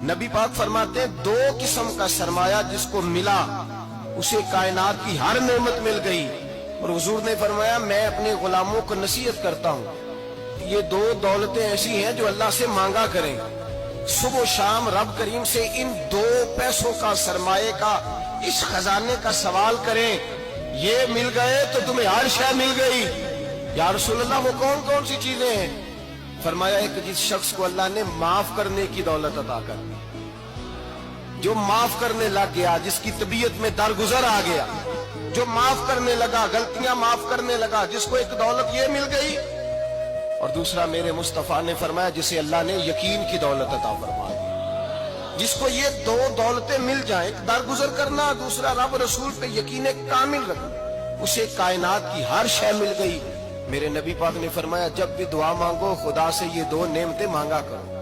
نبی پاک فرماتے ہیں دو قسم کا سرمایہ جس کو ملا اسے کائنات کی ہر نعمت مل گئی. اور حضور نے فرمایا میں اپنے غلاموں کو نصیحت کرتا ہوں یہ دو دولتیں ایسی ہیں جو اللہ سے مانگا کریں. صبح و شام رب کریم سے ان دو پیسوں کا سرمایہ کا اس خزانے کا سوال کریں. یہ مل گئے تو تمہیں ہر شے مل گئی. یا رسول اللہ وہ کون کون سی چیزیں ہیں؟ فرمایا ایک جس شخص کو اللہ نے معاف کرنے کی دولت عطا کر دی, جو معاف کرنے لگ گیا, جس کی طبیعت میں درگزر آ گیا, جو معاف کرنے لگا, غلطیاں معاف کرنے لگا, جس کو ایک دولت یہ مل گئی. اور دوسرا میرے مصطفیٰ نے فرمایا جسے اللہ نے یقین کی دولت عطا فرما دی. جس کو یہ دو دولتیں مل جائیں, ایک درگزر کرنا, دوسرا رب رسول پہ یقین کامل رکھنا, اسے کائنات کی ہر شے مل گئی. میرے نبی پاک نے فرمایا جب بھی دعا مانگو خدا سے یہ دو نعمتیں مانگا کرو.